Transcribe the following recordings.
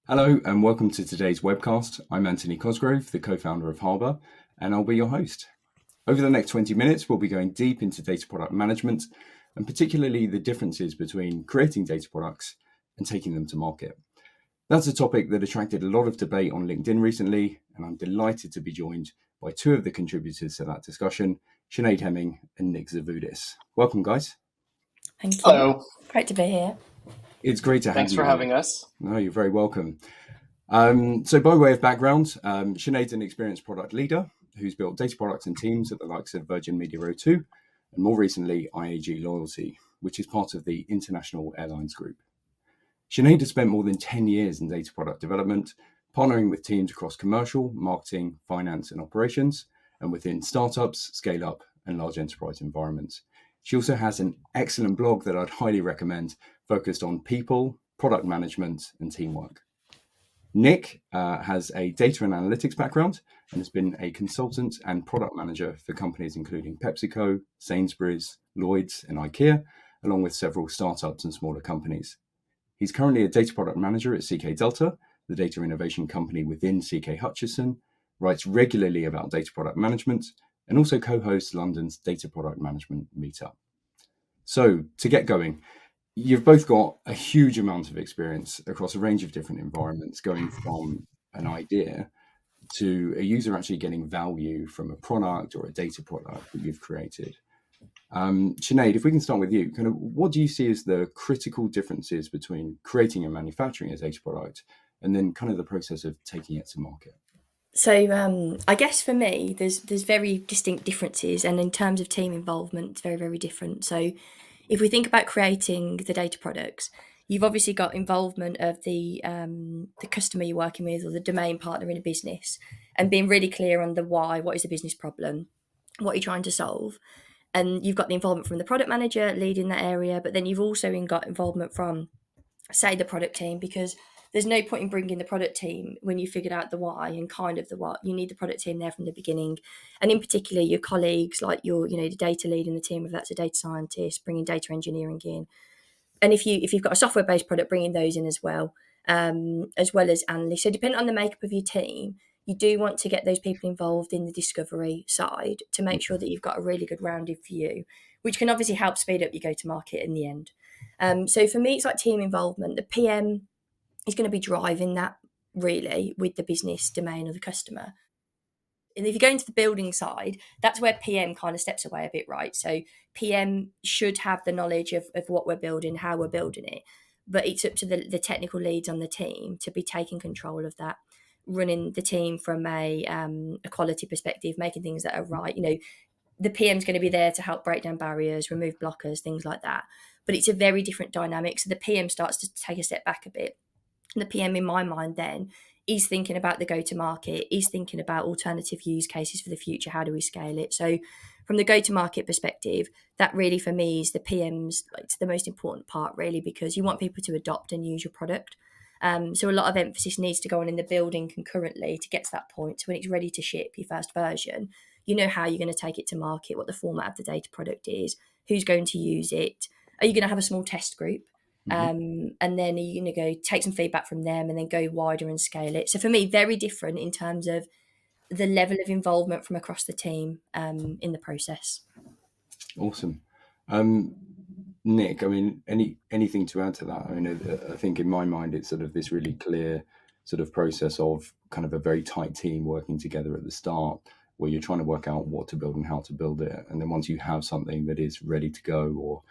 Hello and welcome to today's webcast. I'm Anthony Cosgrove, the co-founder of Harbr, and I'll be your host. Over the next 20 minutes, we'll be going deep into data product management and particularly the differences between creating data products and taking them to market. That's a topic that attracted a lot of debate on LinkedIn recently, and I'm delighted to be joined by two of the contributors to that discussion, Chanade and Nick Zervoudis. Welcome, guys. Thank you. Hello. Great to be here. It's great to have Thanks you for here. having us. No, you're very welcome. So by way of background, Chanade's an experienced product leader who's built data products and teams at the likes of Virgin Media O2 and more recently IAG Loyalty, which is part of the International Airlines Group. Chanade has spent more than 10 years in data product development, partnering with teams across commercial, marketing, finance and operations, and within startups, scale-up and large enterprise environments. She also has an excellent blog that I'd highly recommend, focused on people, product management and teamwork. Nick has a data and analytics background and has been a consultant and product manager for companies including PepsiCo, Sainsbury's, Lloyd's and IKEA, along with several startups and smaller companies. He's currently a data product manager at CK Delta, the data innovation company within CK Hutchison, writes regularly about data product management, and also co-hosts London's Data Product Management Meetup. So, to get going, you've both got a huge amount of experience across a range of different environments, going from an idea to a user actually getting value from a product or a data product that you've created. Chanade, if we can start with you, kind of what do you see as the critical differences between creating and manufacturing a data product and then kind of the process of taking it to market? So I guess for me, there's very distinct differences, and in terms of team involvement, it's very, very different. So if we think about creating the data products, you've obviously got involvement of the customer you're working with or the domain partner in a business, and being really clear on the why, what is the business problem, what you're trying to solve. And you've got the involvement from the product manager leading that area, but then you've also got involvement from, say, the product team, because there's no point in bringing the product team when you figured out the why and kind of the what. You need the product team there from the beginning, and in particular your colleagues, like the data lead in the team, if that's a data scientist, bringing data engineering in, and if you've got a software based product, bringing those in as well as analysts. So depending on the makeup of your team, you do want to get those people involved in the discovery side to make sure that you've got a really good rounded view, which can obviously help speed up your go to market in the end. So for me, it's like team involvement. The PM is going to be driving that really with the business domain or the customer. And if you go into the building side, that's where PM kind of steps away a bit, right? So PM should have the knowledge of what we're building, how we're building it, but it's up to the technical leads on the team to be taking control of that, running the team from a quality perspective, making things that are right. The PM's going to be there to help break down barriers, remove blockers, things like that. But it's a very different dynamic. So the PM starts to take a step back a bit. And the PM, in my mind, then is thinking about the go-to-market, is thinking about alternative use cases for the future. How do we scale it? So from the go-to-market perspective, that really for me is the PM's, it's the most important part really, because you want people to adopt and use your product. So a lot of emphasis needs to go on in the building concurrently to get to that point. So when it's ready to ship your first version, you know how you're going to take it to market, what the format of the data product is, who's going to use it. Are you going to have a small test group? And then are you going to go take some feedback from them and then go wider and scale it? So for me, very different in terms of the level of involvement from across the team in the process. Awesome. Nick, I mean, anything to add to that? I mean, I think in my mind, it's sort of this really clear sort of process of kind of a very tight team working together at the start, where you're trying to work out what to build and how to build it. And then once you have something that is ready to go or,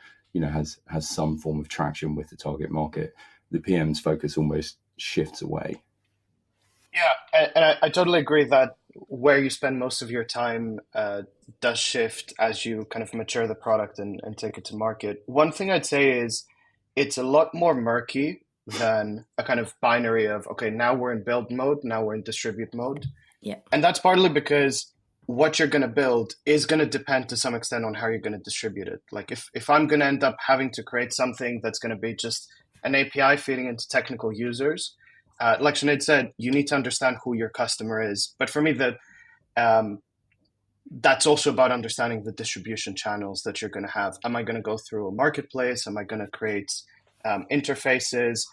has some form of traction with the target market, the PM's focus almost shifts away. Yeah, and I totally agree that where you spend most of your time does shift as you kind of mature the product and take it to market. One thing I'd say is it's a lot more murky than a kind of binary of, okay, now we're in build mode, now we're in distribute mode. Yeah. And that's partly because what you're going to build is going to depend to some extent on how you're going to distribute it. Like if I'm going to end up having to create something that's going to be just an API feeding into technical users, like Chanade said, you need to understand who your customer is. But for me, that's also about understanding the distribution channels that you're going to have. Am I going to go through a marketplace? Am I going to create interfaces?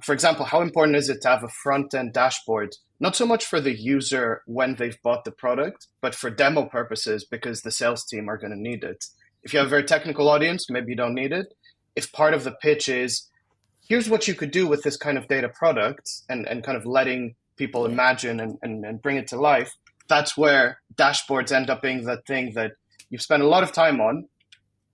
For example, how important is it to have a front-end dashboard, not so much for the user when they've bought the product, but for demo purposes because the sales team are going to need it. If you have a very technical audience, maybe you don't need it. If part of the pitch is, here's what you could do with this kind of data product, and kind of letting people imagine and bring it to life, that's where dashboards end up being the thing that you've spent a lot of time on.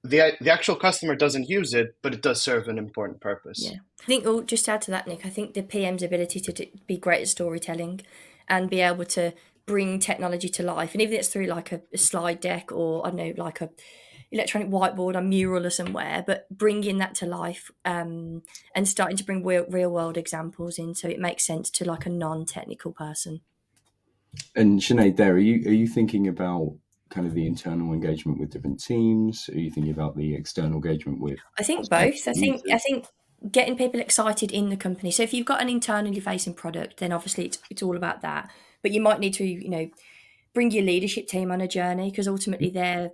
The actual customer doesn't use it, but it does serve an important purpose. Yeah. I think, just to add to that, Nick, I think the PM's ability to be great at storytelling and be able to bring technology to life, and even if it's through like a slide deck or, I don't know, like a electronic whiteboard, a mural or somewhere, but bringing that to life and starting to bring real world examples in, so it makes sense to like a non-technical person. And Chanade, there, are you thinking about kind of the internal engagement with different teams? Are you thinking about the external engagement with? I think both. I think getting people excited in the company. So if you've got an internally facing product, then obviously it's all about that. But you might need to, bring your leadership team on a journey, because ultimately they're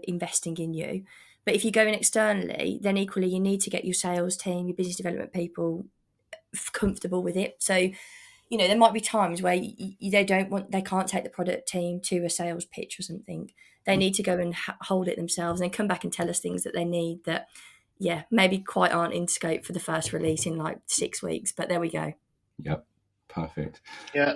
investing in you. But if you're going externally, then equally you need to get your sales team, your business development people comfortable with it. So there might be times where they can't take the product team to a sales pitch or something. They need to go and hold it themselves and come back and tell us things that they need that, maybe quite aren't in scope for the first release in like 6 weeks. But there we go. Yep, perfect. Yeah,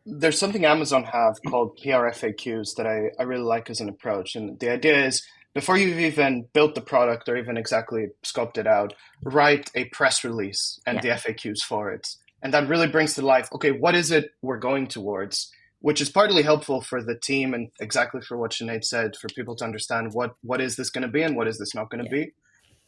there's something Amazon have called PR FAQs that I really like as an approach. And the idea is, before you've even built the product or even exactly scoped it out, write a press release and the FAQs for it. And that really brings to life, okay, what is it we're going towards? Which is partly helpful for the team and exactly for what Chanade said, for people to understand what is this going to be and what is this not going to be.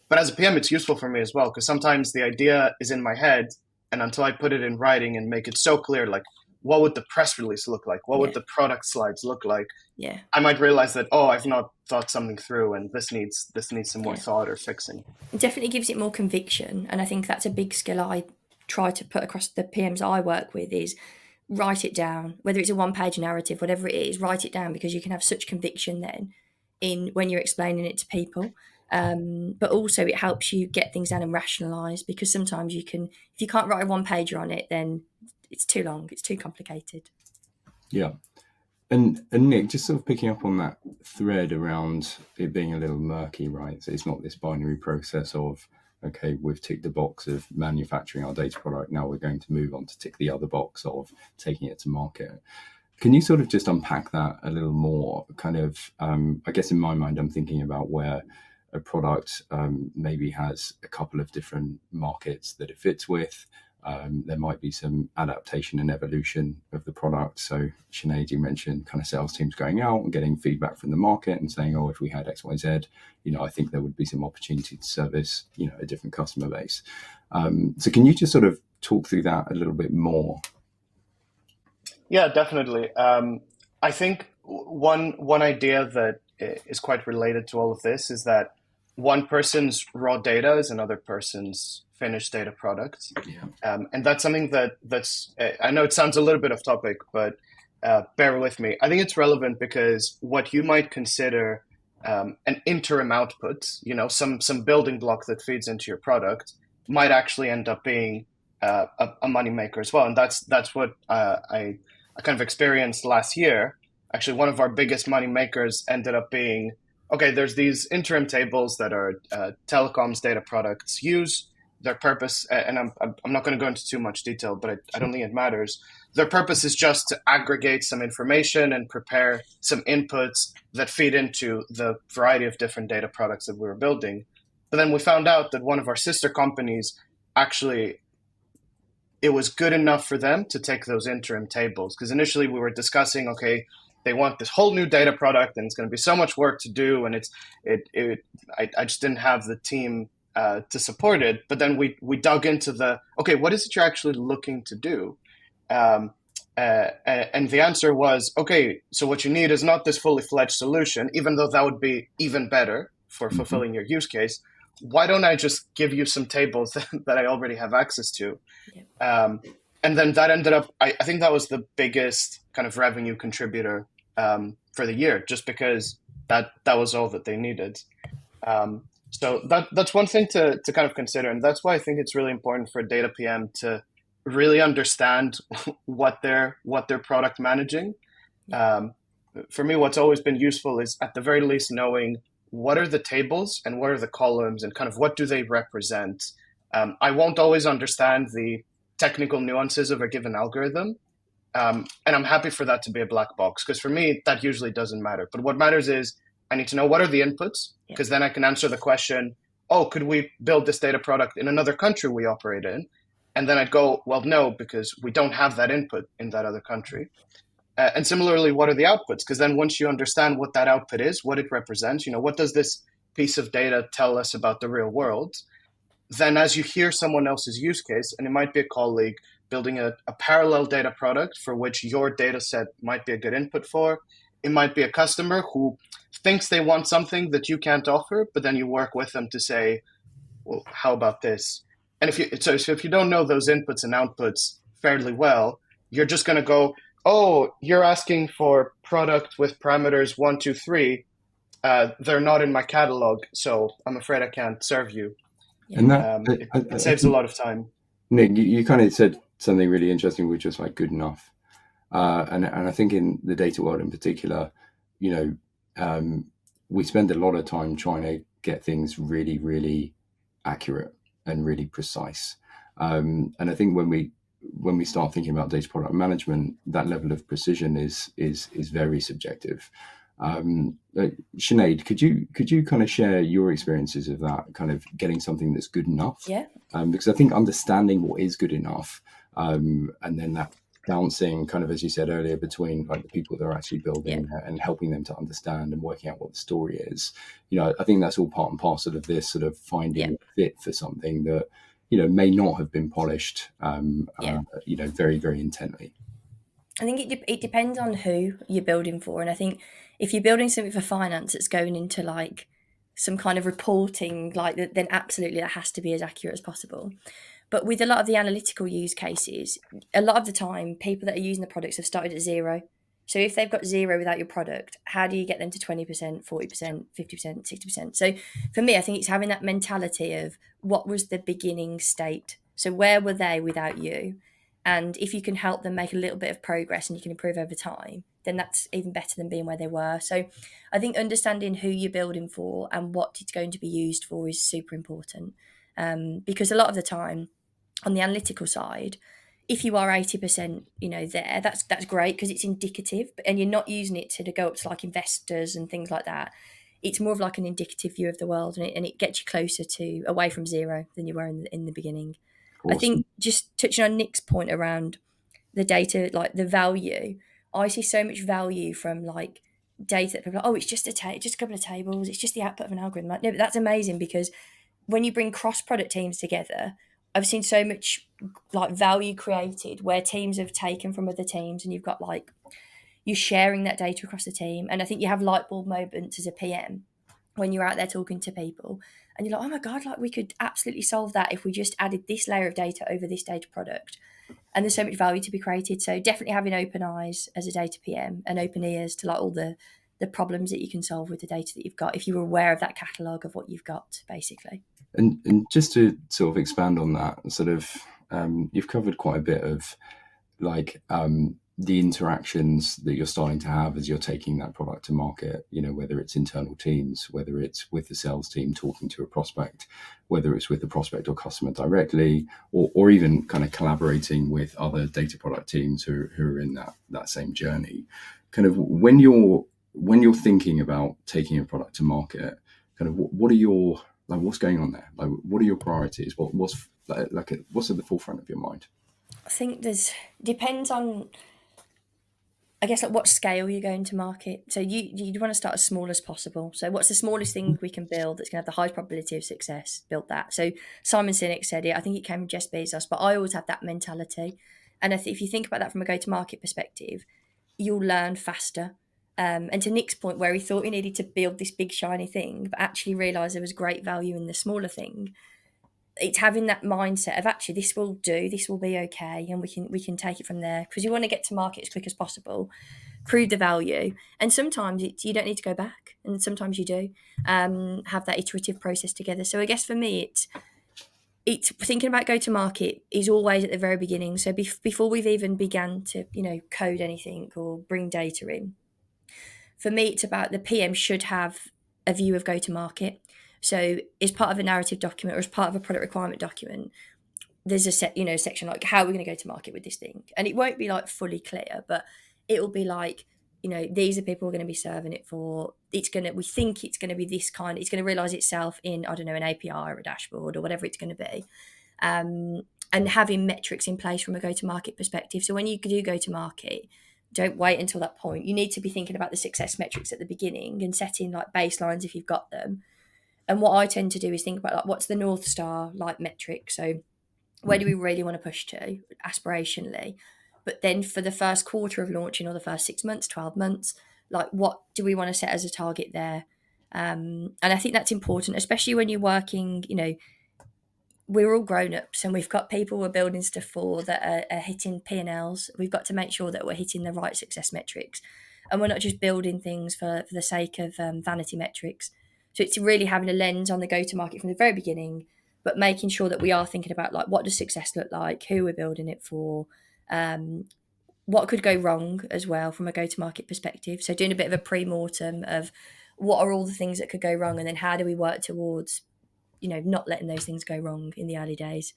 But as a PM, it's useful for me as well, because sometimes the idea is in my head, and until I put it in writing and make it so clear, like, what would the press release look like? What would the product slides look like? Yeah, I might realize that, I've not thought something through, and this needs some more thought or fixing. It definitely gives it more conviction, and I think that's a big skill I try to put across the PMs I work with, is write it down. Whether it's a one-page narrative, whatever it is, write it down, because you can have such conviction then in when you're explaining it to people. But also it helps you get things down and rationalise, because sometimes if you can't write a one-pager on it, then it's too long, it's too complicated. Yeah. And Nick, just sort of picking up on that thread around it being a little murky, right? So it's not this binary process of, okay, we've ticked the box of manufacturing our data product, now we're going to move on to tick the other box of taking it to market. Can you sort of just unpack that a little more? Kind of, I guess in my mind, I'm thinking about where a product maybe has a couple of different markets that it fits with. There might be some adaptation and evolution of the product. So Chanade, you mentioned kind of sales teams going out and getting feedback from the market and saying, if we had X, Y, Z, I think there would be some opportunity to service, a different customer base. So can you just sort of talk through that a little bit more? Yeah, definitely. I think one idea that is quite related to all of this is that one person's raw data is another person's finished data product. Yeah. And that's something that's, I know it sounds a little bit off topic, but bear with me. I think it's relevant because what you might consider an interim output, some building block that feeds into your product, might actually end up being a money maker as well. And that's what I kind of experienced last year. Actually, one of our biggest money makers ended up being, okay, there's these interim tables that are telecoms data products use. Their purpose, and I'm not going to go into too much detail, but I don't think it matters. Their purpose is just to aggregate some information and prepare some inputs that feed into the variety of different data products that we were building. But then we found out that one of our sister companies, actually, it was good enough for them to take those interim tables. Because initially we were discussing, okay, they want this whole new data product and it's going to be so much work to do. And I just didn't have the team to support it. But then we dug into okay, what is it you're actually looking to do? And the answer was, okay, so what you need is not this fully fledged solution, even though that would be even better for fulfilling your use case. Why don't I just give you some tables that I already have access to? Yeah. And then that ended up, I think that was the biggest kind of revenue contributor for the year, just because that was all that they needed. So that's one thing to kind of consider, and that's why I think it's really important for a data PM to really understand what they're product managing. Yeah. Um, for me, what's always been useful is at the very least knowing what are the tables and what are the columns and kind of what do they represent. I won't always understand the technical nuances of a given algorithm, and I'm happy for that to be a black box because for me that usually doesn't matter. But what matters is I need to know what are the inputs Yeah. because then I can answer the question, oh, could we build this data product in another country we operate in? And then I'd go, well, no, because we don't have that input in that other country. And similarly, what are the outputs? Because then once you understand what that output is, what it represents, what does this piece of data tell us about the real world? Then as you hear someone else's use case, and it might be a colleague building a parallel data product for which your data set might be a good input for, it might be a customer who thinks they want something that you can't offer, but then you work with them to say, well, how about this? And if you don't know those inputs and outputs fairly well, you're just going to go, oh, you're asking for product with parameters 1, 2, 3. They're not in my catalog, so I'm afraid I can't serve you. Yeah. And that It saves a lot of time. Nick, you kind of said something really interesting, which was like good enough. And I think in the data world in particular, you know, we spend a lot of time trying to get things really, really accurate and really precise. And I think when we start thinking about data product management, that level of precision is very subjective. Chanade, could you kind of share your experiences of that, kind of getting something that's good enough? Yeah. Because I think understanding what is good enough, and then that bouncing, kind of as you said earlier, between like the people that are actually building and helping them to understand and working out what the story is. I think that's all part and parcel of this sort of finding a fit for something that may not have been polished, very, very intently. I think it depends on who you're building for, and I think if you're building something for finance that's going into like some kind of reporting, like then absolutely that has to be as accurate as possible. But with a lot of the analytical use cases, a lot of the time people that are using the products have started at zero. So if they've got zero without your product, how do you get them to 20%, 40%, 50%, 60%? So for me, I think it's having that mentality of what was the beginning state? So where were they without you? And if you can help them make a little bit of progress and you can improve over time, then that's even better than being where they were. So I think understanding who you're building for and what it's going to be used for is super important. Because a lot of the time on the analytical side, if you are 80%, there, that's great because it's indicative, and you're not using it to go up to like investors and things like that. It's more of like an indicative view of the world, and it gets you closer to away from zero than you were in the beginning. I Awesome. think just touching on Nick's point around the data, like the value, I see so much value from like data that people are like, oh, it's just just a couple of tables, it's just the output of an algorithm. Like, no, but that's amazing because when you bring cross product teams together, I've seen so much like value created where teams have taken from other teams, and you've got like you're sharing that data across the team. And I think you have light bulb moments as a PM when you're out there talking to people and you're like, oh my God, like we could absolutely solve that if we just added this layer of data over this data product. And there's so much value to be created. So definitely having open eyes as a data PM and open ears to like all the problems that you can solve with the data that you've got if you're aware of that catalogue of what you've got, basically. And just to sort of expand on that, sort of, you've covered quite a bit of like the interactions that you're starting to have as you're taking that product to market, whether it's internal teams, whether it's with the sales team talking to a prospect, whether it's with the prospect or customer directly, or even kind of collaborating with other data product teams who are in that same journey. Kind of when you're thinking about taking a product to market, kind of what are your, like, what's going on there? Like, what are your priorities? What's at the forefront of your mind? I think depends on, I guess, like what scale you're going to market. So you want to start as small as possible. So what's the smallest thing we can build that's going to have the highest probability of success? Build that. So Simon Sinek said it. I think it came from Jeff Bezos, but I always have that mentality. And if you think about that from a go-to-market perspective, you'll learn faster. And to Nick's point, where he thought he needed to build this big shiny thing, but actually realised there was great value in the smaller thing, it's having that mindset of actually this will do, this will be okay, and we can take it from there, because you want to get to market as quick as possible, prove the value, and sometimes you don't need to go back, and sometimes you do have that iterative process together. So I guess for me, it's thinking about go to market is always at the very beginning. So before we've even began to code anything or bring data in, for me it's about the PM should have a view of go to market. So as part of a narrative document or as part of a product requirement document, there's a section like how are we going to go to market with this thing, and it won't be like fully clear, but it'll be like, these are people we're going to be serving it for. We think it's going to be this kind. It's going to realize itself in, I don't know, an API or a dashboard or whatever it's going to be, and having metrics in place from a go to market perspective. So when you do go to market, don't wait until that point. You need to be thinking about the success metrics at the beginning and setting like baselines if you've got them. And what I tend to do is think about like what's the North Star like metric. So where do we really want to push to aspirationally? But then for the first quarter of launching or the first 6 months, 12 months, like what do we want to set as a target there? And I think that's important, especially when you're working, we're all grown-ups and we've got people we're building stuff for that are hitting P&Ls. We've got to make sure that we're hitting the right success metrics. And we're not just building things for the sake of vanity metrics. So it's really having a lens on the go-to-market from the very beginning, but making sure that we are thinking about like what does success look like, who we're building it for, what could go wrong as well from a go-to-market perspective. So doing a bit of a pre-mortem of what are all the things that could go wrong, and then how do we work towards, not letting those things go wrong in the early days.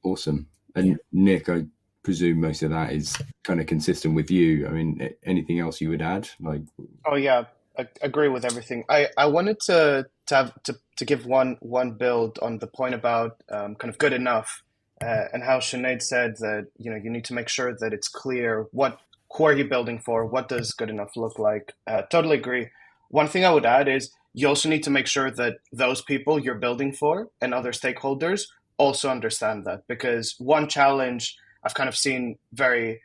Awesome. And Nick, I presume most of that is kind of consistent with you. I mean, anything else you would add? Like, Oh yeah, I agree with everything. I wanted to give one build on the point about kind of good enough, and how Chanade said that you need to make sure that it's clear who are you building for, what does good enough look like. Totally agree. One thing I would add is you also need to make sure that those people you're building for and other stakeholders also understand that, because one challenge I've kind of seen very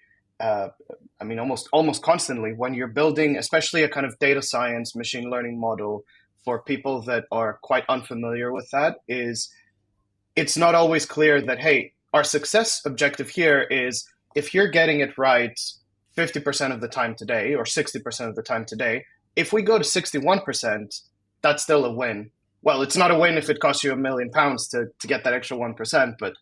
almost constantly when you're building, especially a kind of data science machine learning model for people that are quite unfamiliar with that, is it's not always clear that, hey, our success objective here is if you're getting it right 50% of the time today or 60% of the time today, if we go to 61%, that's still a win. Well, it's not a win if it costs you £1 million to get that extra 1%, but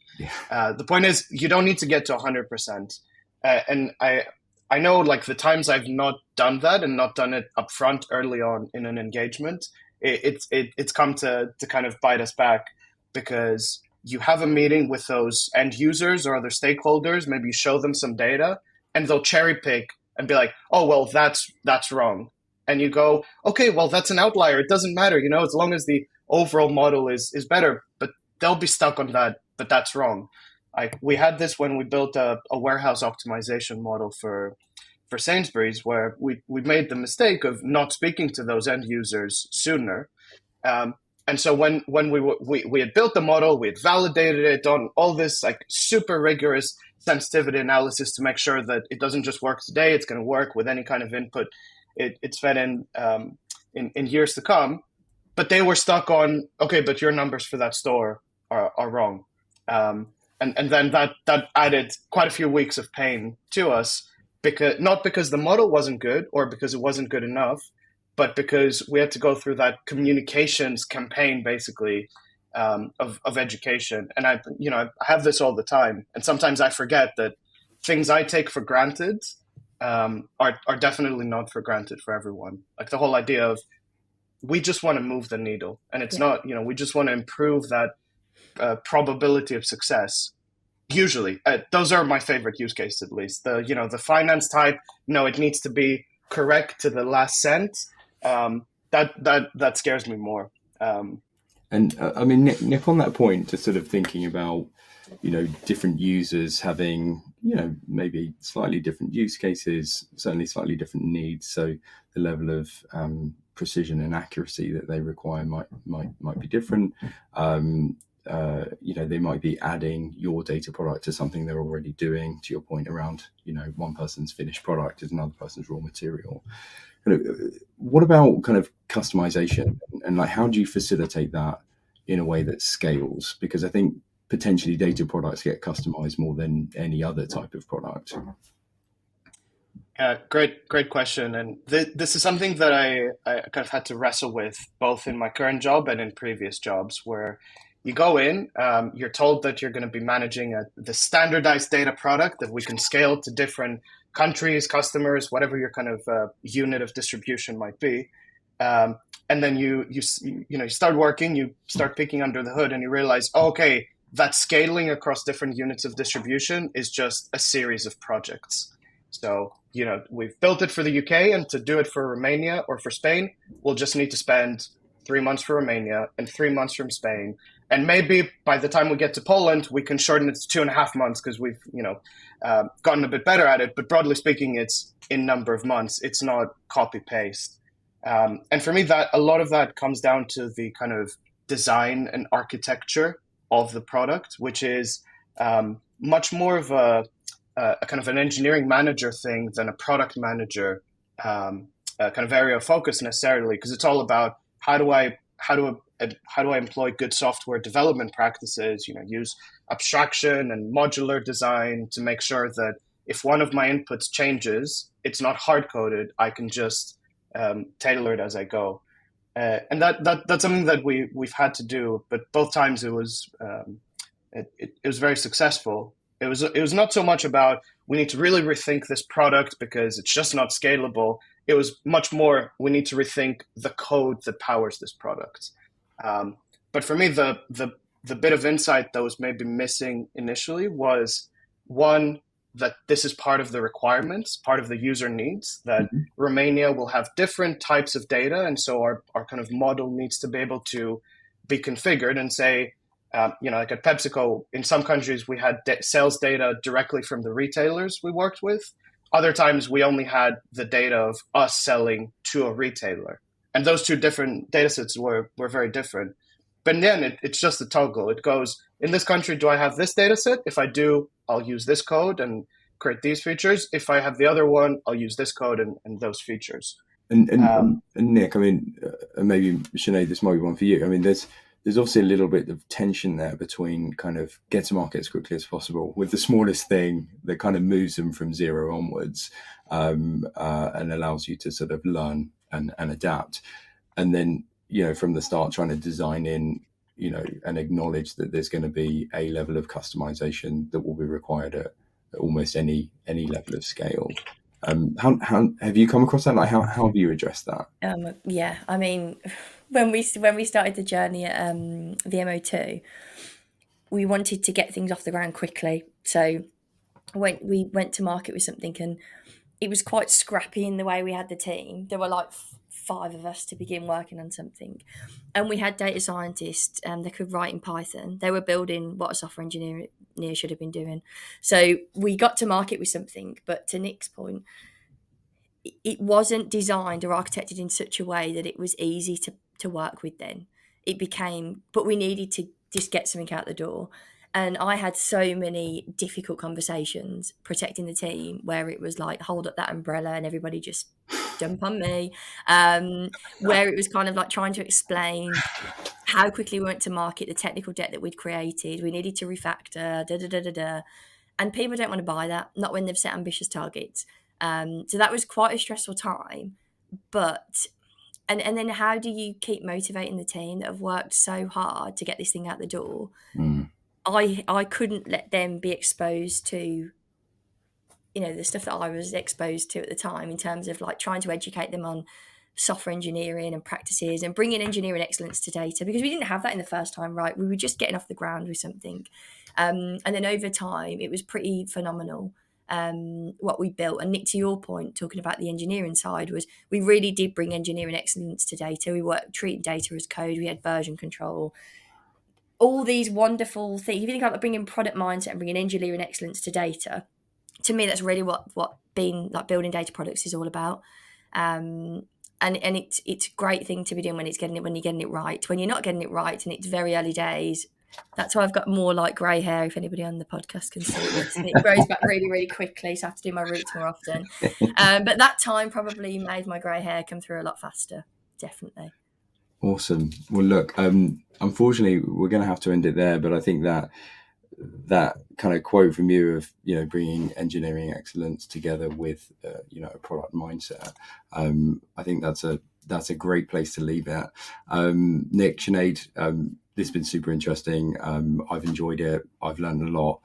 the point is you don't need to get to 100%. And I know like the times I've not done that and not done it upfront early on in an engagement, it's come to kind of bite us back, because you have a meeting with those end users or other stakeholders, maybe you show them some data and they'll cherry pick and be like, oh, well, that's wrong. And you go, okay, well, that's an outlier. It doesn't matter, as long as the overall model is better, but they'll be stuck on that, but that's wrong. Like we had this when we built a warehouse optimization model for Sainsbury's, where we made the mistake of not speaking to those end users sooner. And so when we had built the model, we had validated it on all this like super rigorous sensitivity analysis to make sure that it doesn't just work today, it's going to work with any kind of input it's fed in years to come. But they were stuck on, okay, but your numbers for that store are wrong. And then that added quite a few weeks of pain to us, not because the model wasn't good or because it wasn't good enough, but because we had to go through that communications campaign, basically, of education. And I have this all the time, and sometimes I forget that things I take for granted are definitely not for granted for everyone. Like the whole idea of we just want to move the needle, and it's not, we just want to improve that probability of success. Usually, those are my favorite use cases, at least. The finance type, it needs to be correct to the last cent. That scares me more. And I mean, Nick, on that point, just sort of thinking about, different users having, maybe slightly different use cases, certainly slightly different needs. So the level of precision and accuracy that they require might be different. They might be adding your data product to something they're already doing, to your point around, one person's finished product is another person's raw material. What about kind of customization and like, how do you facilitate that in a way that scales? Because I think potentially data products get customized more than any other type of product. Great question. And this is something that I kind of had to wrestle with both in my current job and in previous jobs, where you go in, you're told that you're going to be managing the standardized data product that we can scale to different countries, customers, whatever your kind of unit of distribution might be. And then you start working, you start peeking under the hood, and you realize, oh, okay, that scaling across different units of distribution is just a series of projects. So, we've built it for the UK, and to do it for Romania or for Spain, we'll just need to spend 3 months for Romania and 3 months from Spain. And maybe by the time we get to Poland, we can shorten it to 2.5 months because we've, gotten a bit better at it. But broadly speaking, it's in number of months. It's not copy paste. And for me, that a lot of that comes down to the kind of design and architecture of the product, which is much more of a kind of an engineering manager thing than a product manager kind of area of focus necessarily, because it's all about how do I employ good software development practices, use abstraction and modular design to make sure that if one of my inputs changes, it's not hard coded. I can just tailor it as I go. And that's something that we've had to do, but both times it was very successful. It was not so much about we need to really rethink this product because it's just not scalable. It was much more we need to rethink the code that powers this product. But for me, the bit of insight that was maybe missing initially was one, that this is part of the requirements, part of the user needs, that Romania will have different types of data. And so our kind of model needs to be able to be configured and say, like at PepsiCo, in some countries, we had sales data directly from the retailers we worked with. Other times, we only had the data of us selling to a retailer. And those two different data sets were very different. But in the end, it's just a toggle. It goes, in this country, do I have this data set? If I do, I'll use this code and create these features. If I have the other one, I'll use this code and those features. And Nick, I mean, maybe Chanade, this might be one for you. I mean, there's obviously a little bit of tension there between kind of get to market as quickly as possible with the smallest thing that kind of moves them from zero onwards, and allows you to sort of learn and adapt. And then, from the start, trying to design in, and acknowledge that there's going to be a level of customization that will be required at almost any level of scale. How have you come across that? Like, how have you addressed that? Yeah, I mean, when we started the journey at the MO2, we wanted to get things off the ground quickly. So when we went to market with something, and it was quite scrappy in the way we had the team. There were like 5 of us to begin working on something, and we had data scientists that could write in Python. They were building what a software engineer should have been doing. So we got to market with something, but to Nick's point, it wasn't designed or architected in such a way that it was easy to work with. Then it became, but we needed to just get something out the door. And I had so many difficult conversations protecting the team where it was like, hold up that umbrella and everybody just jump on me. Where it was kind of like trying to explain how quickly we went to market, the technical debt that we'd created. We needed to refactor, and people don't want to buy that, not when they've set ambitious targets. So that was quite a stressful time. But and then how do you keep motivating the team that have worked so hard to get this thing out the door? I couldn't let them be exposed to, the stuff that I was exposed to at the time, in terms of like trying to educate them on software engineering and practices and bringing engineering excellence to data, because we didn't have that in the first time, right? We were just getting off the ground with something. And then over time, it was pretty phenomenal what we built. And Nick, to your point, talking about the engineering side, was we really did bring engineering excellence to data. We treated data as code. We had version control. All these wonderful things. If you think about bringing product mindset and bringing engineering excellence to data, to me, that's really what being like building data products is all about. And it's a great thing to be doing when you're getting it right. When you're not getting it right and it's very early days, that's why I've got more like grey hair. If anybody on the podcast can see this, and it grows back really, really quickly, so I have to do my roots more often. But that time probably made my grey hair come through a lot faster, definitely. Awesome. Well, look, unfortunately, we're going to have to end it there, but I think that kind of quote from you of, bringing engineering excellence together with, a product mindset, I think that's a great place to leave it. Nick, Chanade, this has been super interesting. I've enjoyed it. I've learned a lot.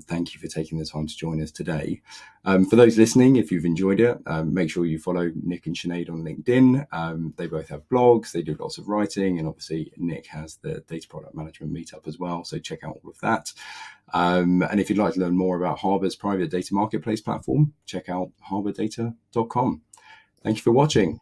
Thank you for taking the time to join us today. For those listening, if you've enjoyed it, make sure you follow Nick and Chanade on LinkedIn. They both have blogs. They do lots of writing. And obviously, Nick has the Data Product Management Meetup as well. So check out all of that. And if you'd like to learn more about Harbr's private data marketplace platform, check out harbrdata.com. Thank you for watching.